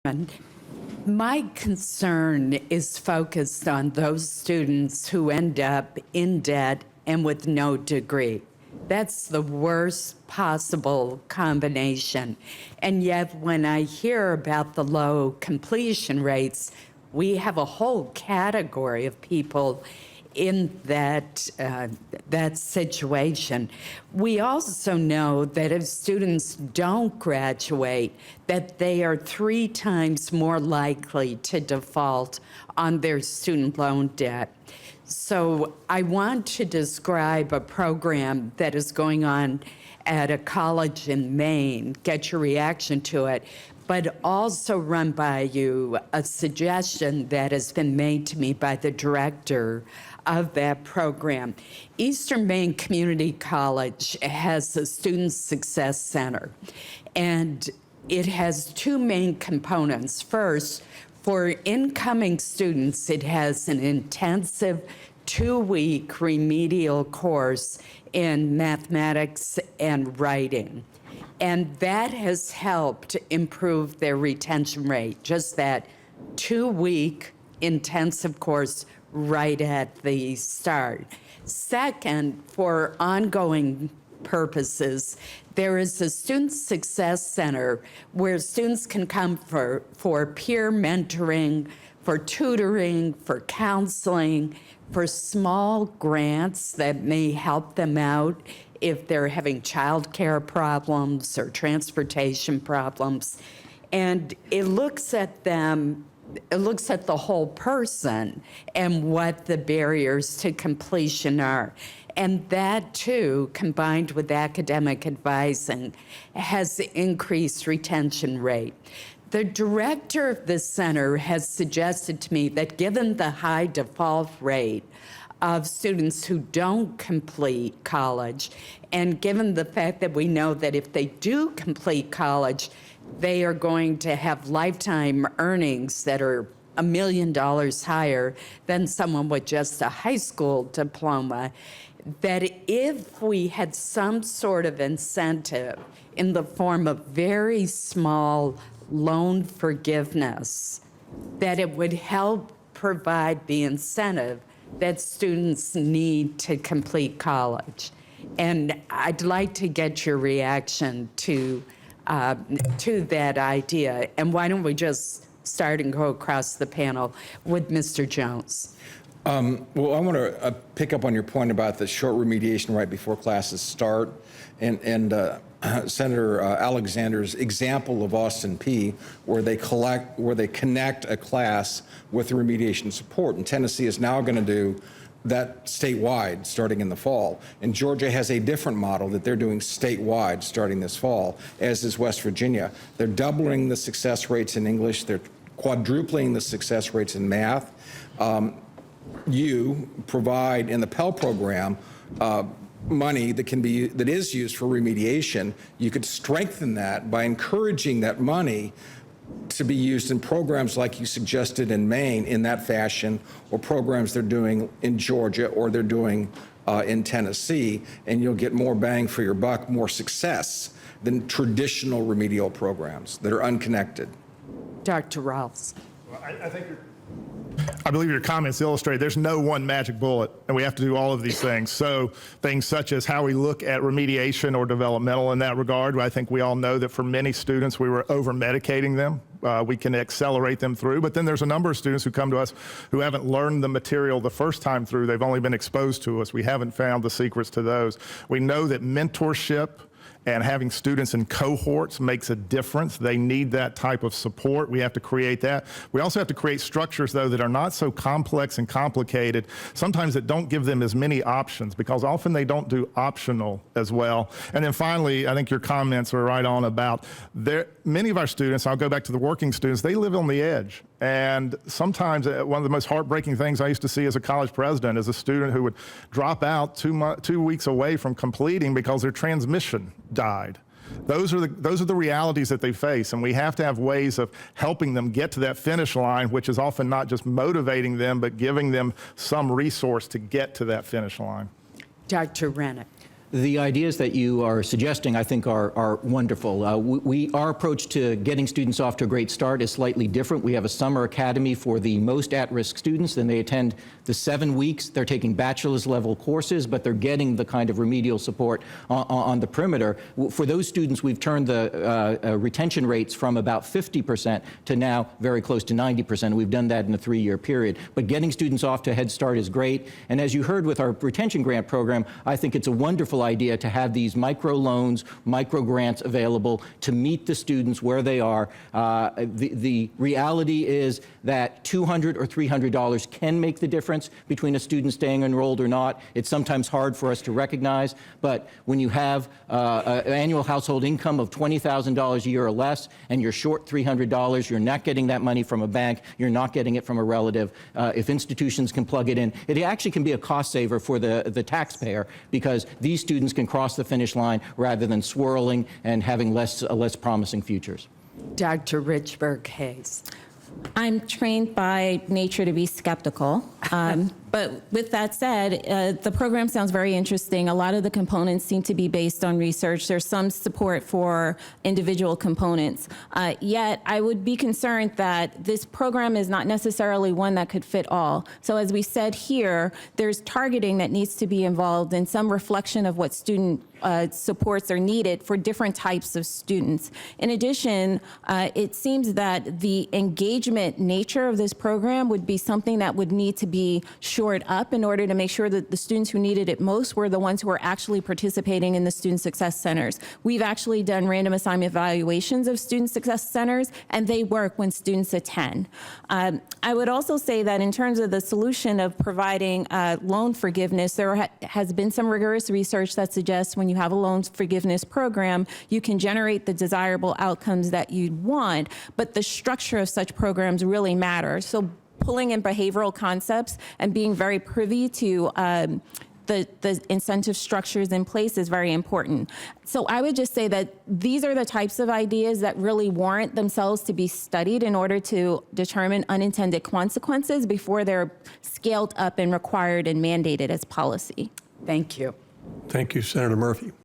And my concern is focused on those students who end up in debt and with no degree. That's the worst possible combination. And yet, when I hear about the low completion rates, we have a whole category of people in that situation. We also know that if students don't graduate, that they are 3 times more likely to default on their student loan debt. So I want to describe a program that is going on at a college in Maine, get your reaction to it, but also run by you a suggestion that has been made to me by the director of that program. Eastern Maine Community College has a Student Success Center, and it has 2 main components. First, for incoming students, it has an intensive 2-week remedial course in mathematics and writing. And that has helped improve their retention rate, just that 2-week intensive course right at the start. Second, for ongoing purposes, there is a Student Success Center where students can come for peer mentoring, for tutoring, for counseling, for small grants that may help them out if they're having childcare problems or transportation problems. And it looks at them, it looks at the whole person and what the barriers to completion are. And that, too, combined with academic advising, has increased retention rate. The director of the center has suggested to me that given the high default rate of students who don't complete college, and given the fact that we know that if they do complete college, they are going to have lifetime earnings that are $1 million higher than someone with just a high school diploma, that if we had some sort of incentive in the form of very small loan forgiveness, that it would help provide the incentive that students need to complete college. And I'd like to get your reaction to that idea. And why don't we just start and go across the panel with Mr. Jones? Well, I want to pick up on your point about the short remediation right before classes start, and Senator Alexander's example of Austin Peay, where they connect a class with the remediation support. And Tennessee is now going to do that statewide starting in the fall. And Georgia has a different model that they're doing statewide starting this fall, as is West Virginia. They're doubling the success rates in English. They're quadrupling the success rates in math. You provide in the Pell program money that is used for remediation. You could strengthen that by encouraging that money to be used in programs like you suggested in Maine in that fashion, or programs they're doing in Georgia or they're doing in Tennessee, and you'll get more bang for your buck, more success than traditional remedial programs that are unconnected. Dr. Rawls. Well, I believe your comments illustrate there's no one magic bullet, and we have to do all of these things. So things such as how we look at remediation or developmental in that regard. I think we all know that for many students, we were over-medicating them. We can accelerate them through, but then there's a number of students who come to us who haven't learned the material the first time through. They've only been exposed to us. We haven't found the secrets to those. We know that mentorship and having students in cohorts makes a difference. They need that type of support. We have to create that. We also have to create structures, though, that are not so complex and complicated, sometimes that don't give them as many options, because often they don't do optional as well. And then finally, I think your comments are right on about many of our students, I'll go back to the working students, they live on the edge. And sometimes one of the most heartbreaking things I used to see as a college president is a student who would drop out 2 weeks away from completing because their transmission died. Those are the realities that they face, and we have to have ways of helping them get to that finish line, which is often not just motivating them, but giving them some resource to get to that finish line. Dr. Rennick. The ideas that you are suggesting, I think, are wonderful. Our approach to getting students off to a great start is slightly different. We have a summer academy for the most at-risk students, and they attend the 7 weeks. They're taking bachelor's level courses, but they're getting the kind of remedial support on the perimeter. For those students, we've turned the retention rates from about 50% to now very close to 90%. We've done that in a 3-year period. But getting students off to a Head Start is great. And as you heard with our retention grant program, I think it's a wonderful idea to have these micro loans, micro grants available to meet the students where they are. The reality is that $200 or $300 can make the difference between a student staying enrolled or not. It's sometimes hard for us to recognize, but when you have an annual household income of $20,000 a year or less, and you're short $300, you're not getting that money from a bank, you're not getting it from a relative. If institutions can plug it in, it actually can be a cost saver for the taxpayer, because these students can cross the finish line rather than swirling and having less promising futures. Dr. Richburg Hayes. I'm trained by nature to be skeptical. But with that said, the program sounds very interesting. A lot of the components seem to be based on research. There's some support for individual components. Yet, I would be concerned that this program is not necessarily one that could fit all. So as we said here, there's targeting that needs to be involved and some reflection of what student supports are needed for different types of students. In addition, it seems that the engagement nature of this program would be something that would need to be shored up in order to make sure that the students who needed it most were the ones who were actually participating in the student success centers. We've actually done random assignment evaluations of student success centers, and they work when students attend. I would also say that in terms of the solution of providing loan forgiveness, there has been some rigorous research that suggests when you have a loan forgiveness program, you can generate the desirable outcomes that you'd want, but the structure of such programs really matters. So pulling in behavioral concepts and being very privy to the incentive structures in place is very important. So I would just say that these are the types of ideas that really warrant themselves to be studied in order to determine unintended consequences before they're scaled up and required and mandated as policy. Thank you. Thank you, Senator Murphy.